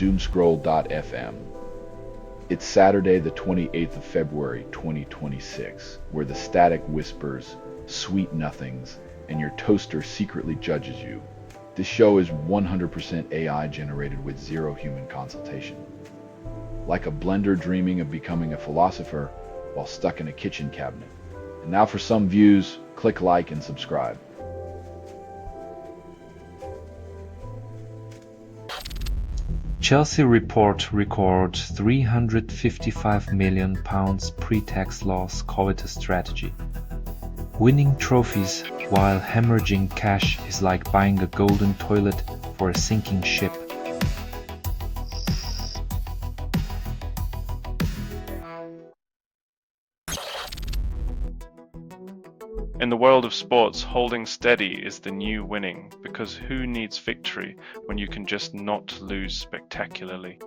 Doomscroll.fm. It's Saturday, the 28th of February, 2026, where the static whispers, sweet nothings, and your toaster secretly judges you. This show is 100% AI generated with zero human consultation. Like a blender dreaming of becoming a philosopher while stuck in a kitchen cabinet. And now for some views, click like and subscribe. Chelsea report records £355 million pre-tax loss coveted strategy. Winning trophies while hemorrhaging cash is like buying a golden toilet for a sinking ship. In the world of sports, holding steady is the new winning, because who needs victory when you can just not lose spectacularly?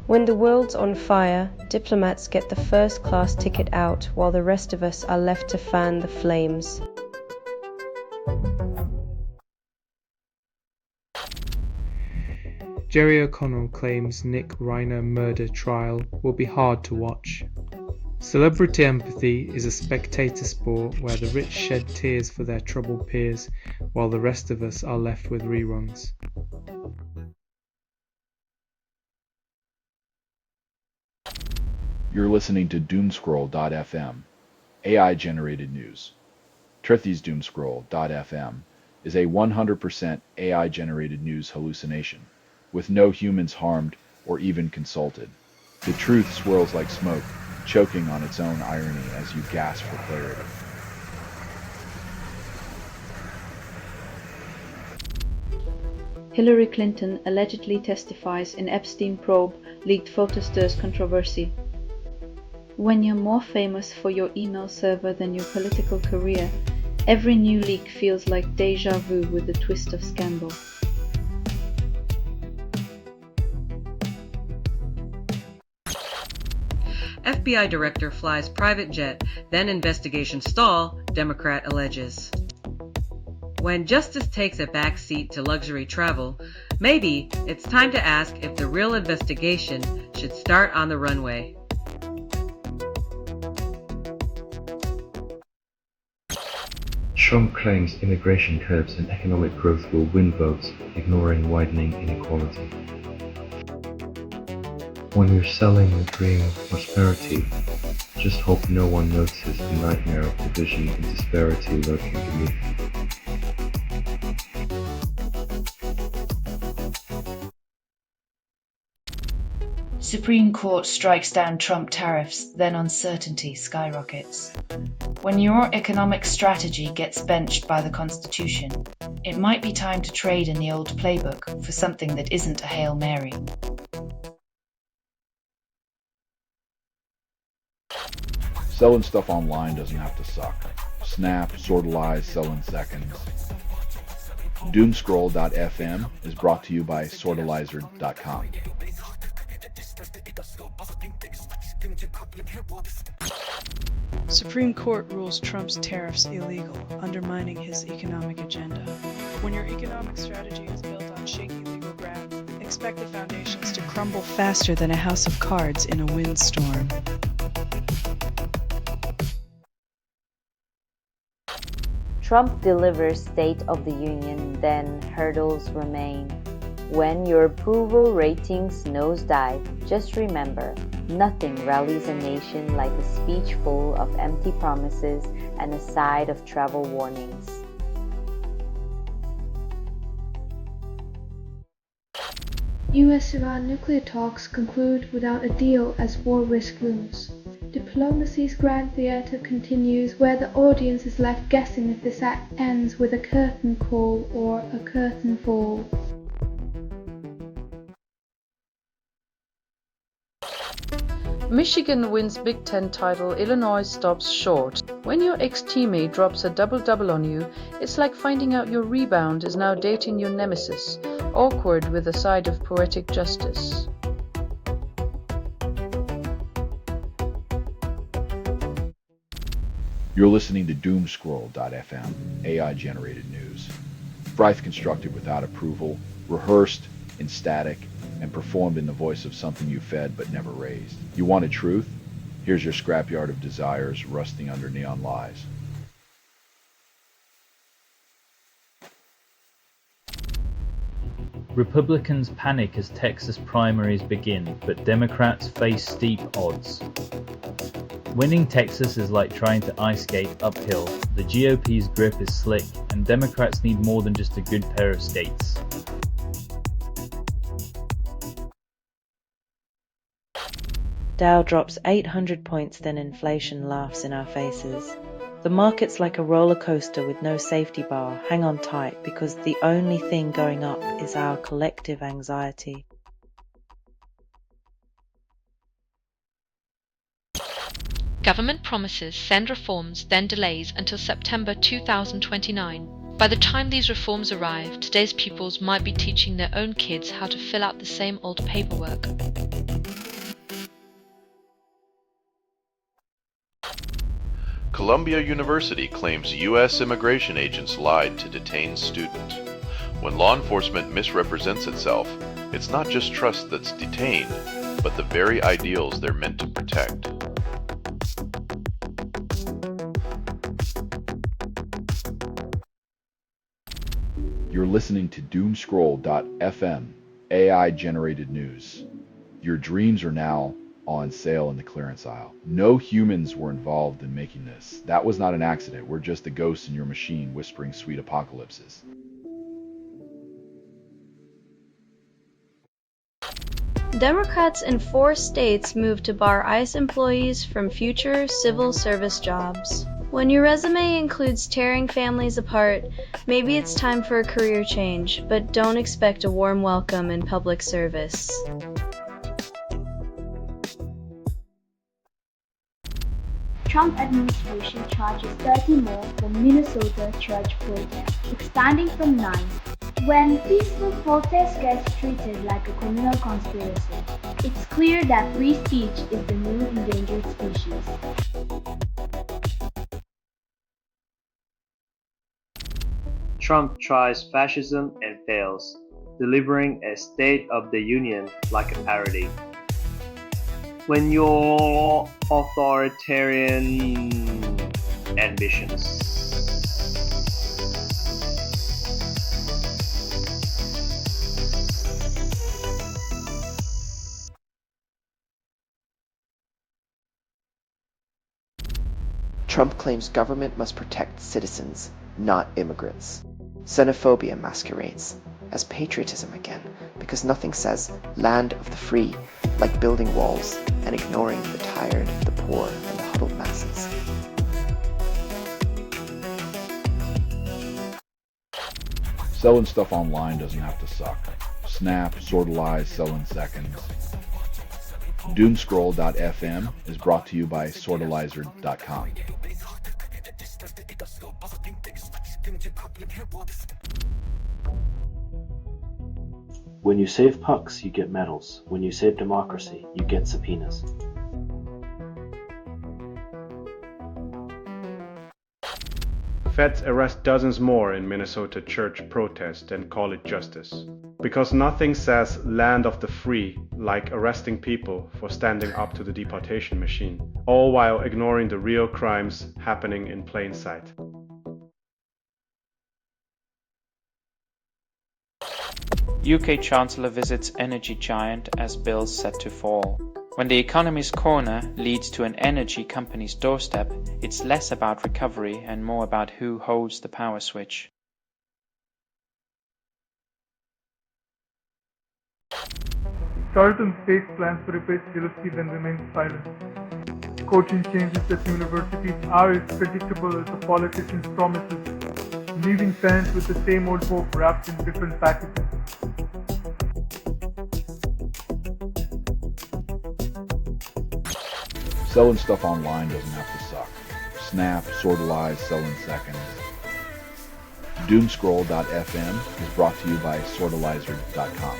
When the world's on fire, diplomats get the first-class ticket out while the rest of us are left to fan the flames. Jerry O'Connell claims Nick Reiner murder trial will be hard to watch. Celebrity empathy is a spectator sport where the rich shed tears for their troubled peers while the rest of us are left with reruns. You're listening to Doomscroll.fm, AI-generated news. Trithy's Doomscroll.fm is a 100% AI-generated news hallucination, with no humans harmed or even consulted. The truth swirls like smoke, choking on its own irony as you gasp for clarity. Hillary Clinton allegedly testifies in Epstein probe leaked photo stirs controversy. When you're more famous for your email server than your political career, every new leak feels like deja vu with a twist of scandal. FBI director flies private jet, then investigation stall, Democrat alleges. When justice takes a back seat to luxury travel, maybe it's time to ask if the real investigation should start on the runway. Trump claims immigration curbs and economic growth will win votes, ignoring widening inequality. When you're selling the dream of prosperity, just hope no one notices the nightmare of division and disparity lurking beneath. Supreme Court strikes down Trump tariffs, then uncertainty skyrockets. When your economic strategy gets benched by the Constitution, it might be time to trade in the old playbook for something that isn't a Hail Mary. Selling stuff online doesn't have to suck. Snap, sortalize, sell in seconds. Doomscroll.fm is brought to you by sortalizer.com. Supreme Court rules Trump's tariffs illegal, undermining his economic agenda. When your economic strategy is built on shaky legal ground, expect the foundations to crumble faster than a house of cards in a windstorm. Trump delivers State of the Union, then hurdles remain. When your approval ratings nosedive, just remember, nothing rallies a nation like a speech full of empty promises and a side of travel warnings. US-Iran nuclear talks conclude without a deal as war risk looms. Diplomacy's grand theatre continues, where the audience is left guessing if this act ends with a curtain call or a curtain fall. Michigan wins Big Ten title, Illinois stops short. When your ex-teammate drops a double-double on you, it's like finding out your rebound is now dating your nemesis. Awkward with a side of poetic justice. You're listening to Doomscroll.fm, AI-generated news. Bryth constructed without approval, rehearsed in static, and performed in the voice of something you fed but never raised. You wanted truth? Here's your scrapyard of desires rusting under neon lies. Republicans panic as Texas primaries begin, but Democrats face steep odds. Winning Texas is like trying to ice skate uphill. The GOP's grip is slick, and Democrats need more than just a good pair of skates. Dow drops 800 points, then inflation laughs in our faces. The market's like a roller coaster with no safety bar. Hang on tight, because the only thing going up is our collective anxiety. Government promises send reforms, then delays until September 2029. By the time these reforms arrive, today's pupils might be teaching their own kids how to fill out the same old paperwork. Columbia University claims U.S. immigration agents lied to detain student. When law enforcement misrepresents itself, it's not just trust that's detained, but the very ideals they're meant to protect. You're listening to Doomscroll.fm, AI-generated news. Your dreams are now on sale in the clearance aisle. No humans were involved in making this. That was not an accident. We're just the ghosts in your machine whispering sweet apocalypses. Democrats in 4 states moved to bar ICE employees from future civil service jobs. When your resume includes tearing families apart, maybe it's time for a career change, but don't expect a warm welcome in public service. Trump administration charges 30 more for Minnesota church protest, expanding from 9. When peaceful protest gets treated like a criminal conspiracy, it's clear that free speech is the new endangered species. Trump tries fascism and fails, delivering a State of the Union like a parody. When your authoritarian ambitions Trump claims government must protect citizens, not immigrants. Xenophobia masquerades as patriotism again, because nothing says land of the free like building walls and ignoring the tired, the poor, and the huddled masses. Selling stuff online doesn't have to suck. Snap, sortalize, sell in seconds. Doomscroll.fm is brought to you by sortalizer.com. When you save pucks, you get medals. When you save democracy, you get subpoenas. Feds arrest dozens more in Minnesota church protest and call it justice. Because nothing says land of the free like arresting people for standing up to the deportation machine, all while ignoring the real crimes happening in plain sight. UK Chancellor visits energy giant as bills set to fall. When the economy's corner leads to an energy company's doorstep, it's less about recovery and more about who holds the power switch. Tarleton states plans to replace jealousy then remains silent. Coaching changes at universities are as predictable as the politicians' promises, leaving fans with the same old hope wrapped in different packages. Selling stuff online doesn't have to suck. Snap, sortalize, sell in seconds. Doomscroll.fm is brought to you by sortalizer.com.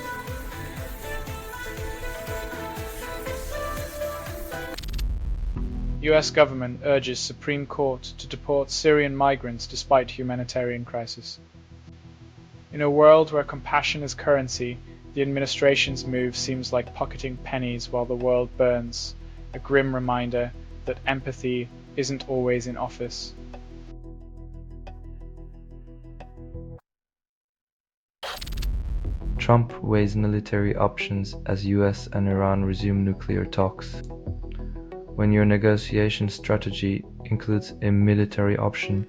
US government urges Supreme Court to deport Syrian migrants despite humanitarian crisis. In a world where compassion is currency, the administration's move seems like pocketing pennies while the world burns, a grim reminder that empathy isn't always in office. Trump weighs military options as US and Iran resume nuclear talks. When your negotiation strategy includes a military option,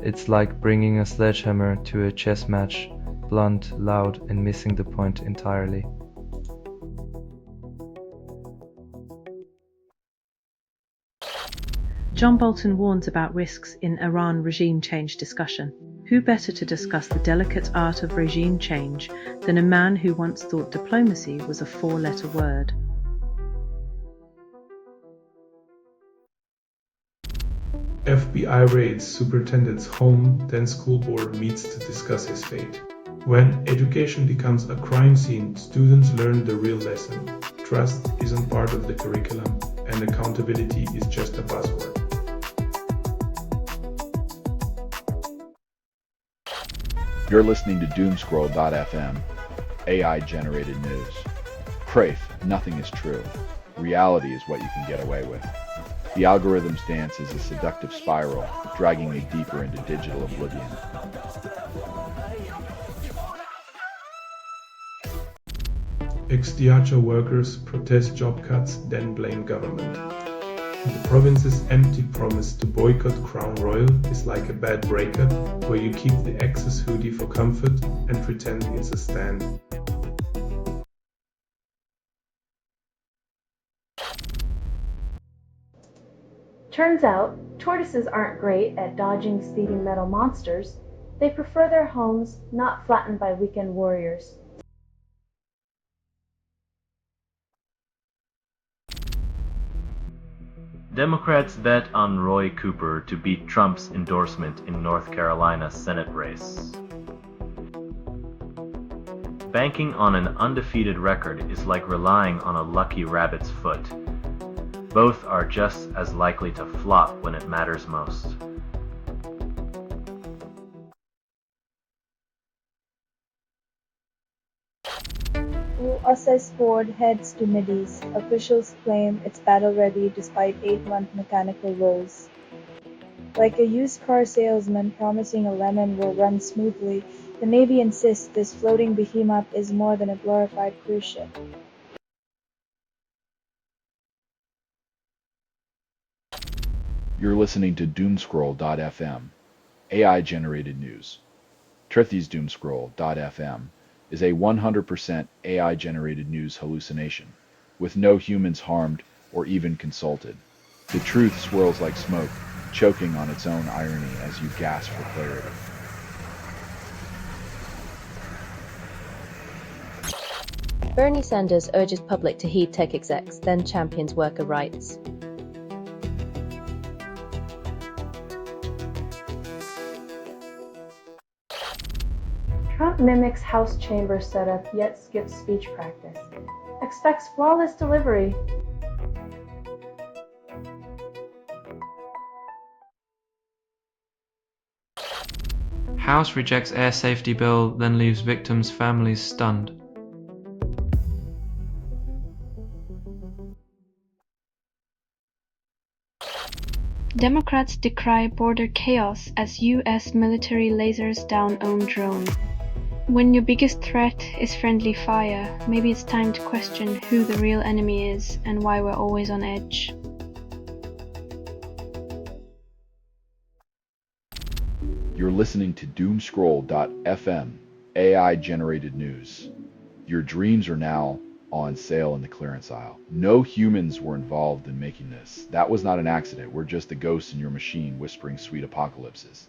it's like bringing a sledgehammer to a chess match, blunt, loud, and missing the point entirely. John Bolton warns about risks in Iran regime change discussion. Who better to discuss the delicate art of regime change than a man who once thought diplomacy was a four-letter word? FBI raids superintendent's home, then school board meets to discuss his fate. When education becomes a crime scene, students learn the real lesson. Trust isn't part of the curriculum, and accountability is just a buzzword. You're listening to Doomscroll.fm, AI-generated news. Prafe, nothing is true. Reality is what you can get away with. The algorithm's dance is a seductive spiral, dragging you deeper into digital oblivion. Ex-Diageo workers protest job cuts, then blame government. The province's empty promise to boycott Crown Royal is like a bad breakup, where you keep the excess hoodie for comfort and pretend it's a stand. Turns out, tortoises aren't great at dodging speeding metal monsters. They prefer their homes not flattened by weekend warriors. Democrats bet on Roy Cooper to beat Trump's endorsement in North Carolina Senate race. Banking on an undefeated record is like relying on a lucky rabbit's foot. Both are just as likely to flop when it matters most. USS Ford heads to Mideast. Officials claim it's battle-ready despite 8-month mechanical woes. Like a used car salesman promising a lemon will run smoothly, the Navy insists this floating behemoth is more than a glorified cruise ship. You're listening to Doomscroll.fm, AI-generated news. Trithy's Doomscroll.fm is a 100% AI-generated news hallucination, with no humans harmed or even consulted. The truth swirls like smoke, choking on its own irony as you gasp for clarity. Bernie Sanders urges public to heed tech execs, then champions worker rights. Trump mimics House chamber setup yet skips speech practice. Expects flawless delivery. House rejects air safety bill, then leaves victims' families stunned. Democrats decry border chaos as US military lasers down own drone. When your biggest threat is friendly fire, maybe it's time to question who the real enemy is and why we're always on edge. You're listening to Doomscroll.fm, AI-generated news. Your dreams are now on sale in the clearance aisle. No humans were involved in making this. That was not an accident. We're just the ghosts in your machine whispering sweet apocalypses.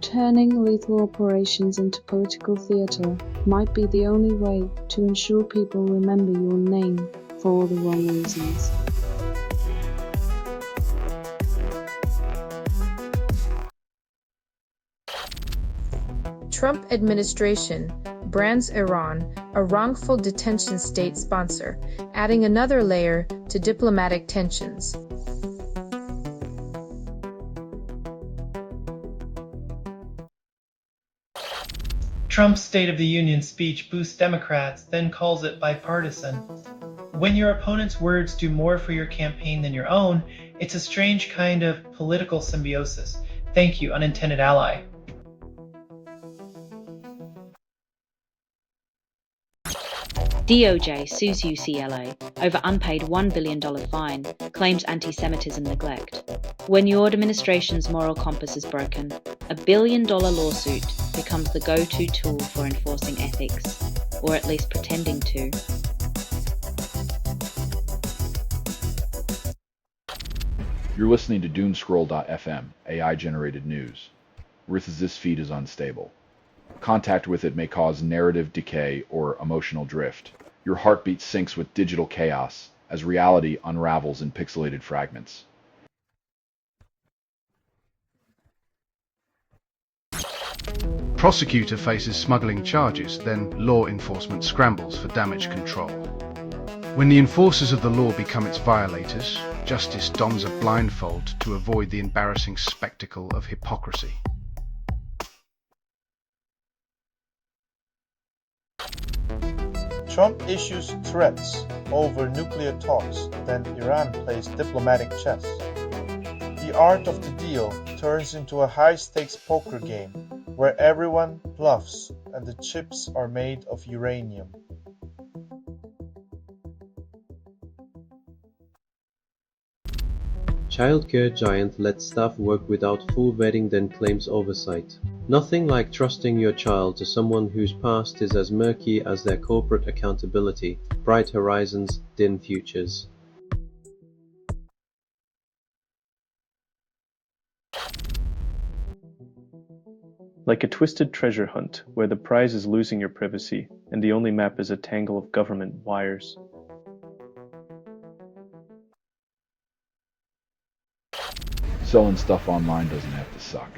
Turning lethal operations into political theatre might be the only way to ensure people remember your name for all the wrong reasons. Trump administration brands Iran a wrongful detention state sponsor, adding another layer to diplomatic tensions. Trump's State of the Union speech boosts Democrats, then calls it bipartisan. When your opponent's words do more for your campaign than your own, it's a strange kind of political symbiosis. Thank you, unintended ally. DOJ sues UCLA over unpaid $1 billion fine, claims anti-Semitism neglect. When your administration's moral compass is broken, $1 billion lawsuit becomes the go-to tool for enforcing ethics, or at least pretending to. You're listening to Doomscroll.fm, AI-generated news. This feed is unstable. Contact with it may cause narrative decay or emotional drift. Your heartbeat sinks with digital chaos as reality unravels in pixelated fragments. Prosecutor faces smuggling charges, then law enforcement scrambles for damage control. When the enforcers of the law become its violators, justice dons a blindfold to avoid the embarrassing spectacle of hypocrisy. Trump issues threats over nuclear talks, then Iran plays diplomatic chess. The art of the deal turns into a high-stakes poker game where everyone bluffs and the chips are made of uranium. Childcare giant lets staff work without full vetting, then claims oversight. Nothing like trusting your child to someone whose past is as murky as their corporate accountability. Bright horizons, dim futures. Like a twisted treasure hunt, where the prize is losing your privacy, and the only map is a tangle of government wires. Selling stuff online doesn't have to suck.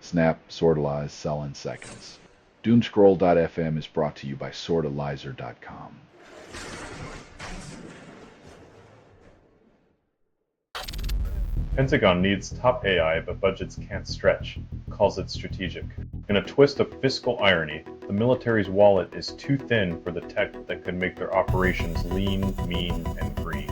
Snap, sortalize, sell in seconds. Doomscroll.fm is brought to you by sortalizer.com. Pentagon needs top AI, but budgets can't stretch. Calls it strategic. In a twist of fiscal irony, the military's wallet is too thin for the tech that could make their operations lean, mean, and green.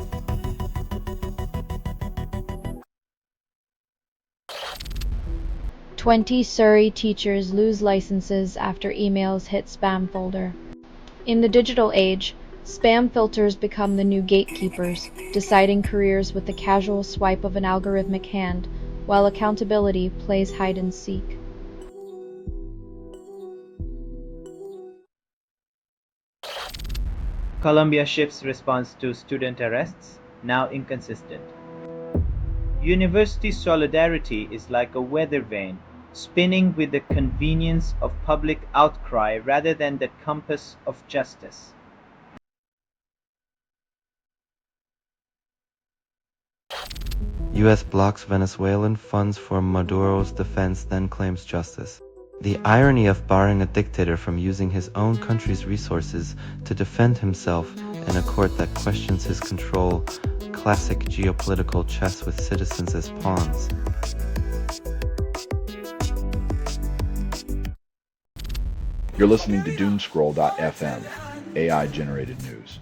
"20 Surrey teachers lose licenses after emails hit spam folder." In the digital age, spam filters become the new gatekeepers, deciding careers with the casual swipe of an algorithmic hand, while accountability plays hide and seek. Colombia shifts response to student arrests, now inconsistent. University solidarity is like a weather vane, spinning with the convenience of public outcry rather than the compass of justice. US blocks Venezuelan funds for Maduro's defense, then claims justice. The irony of barring a dictator from using his own country's resources to defend himself in a court that questions his control. Classic geopolitical chess with citizens as pawns. You're listening to Doomscroll.fm, AI-generated news.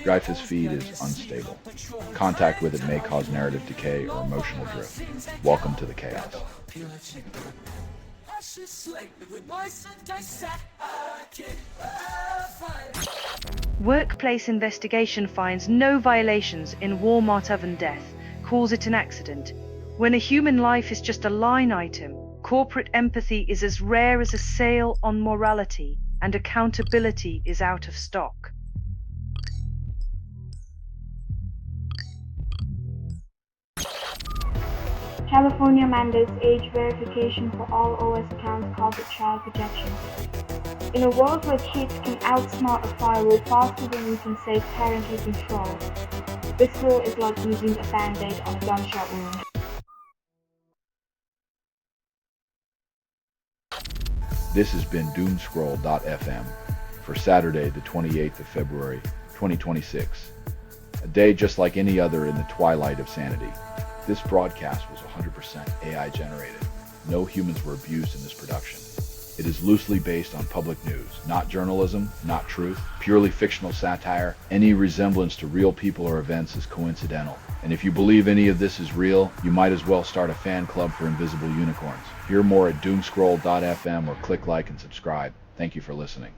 This feed is unstable. Contact with it may cause narrative decay or emotional drift. Welcome to the chaos. Workplace investigation finds no violations in Walmart oven death, calls it an accident. When a human life is just a line item, corporate empathy is as rare as a sale on morality, and accountability is out of stock. California mandates age verification for all OS accounts, calls it child protection. In a world where kids can outsmart a firewall faster than we can save parental control, this rule is like using a band-aid on a gunshot wound. This has been Doomscroll.fm for Saturday, the 28th of February, 2026. A day just like any other in the twilight of sanity. This broadcast was 100% AI generated. No humans were abused in this production. It is loosely based on public news, not journalism, not truth, purely fictional satire. Any resemblance to real people or events is coincidental. And if you believe any of this is real, you might as well start a fan club for invisible unicorns. Hear more at doomscroll.fm or click like and subscribe. Thank you for listening.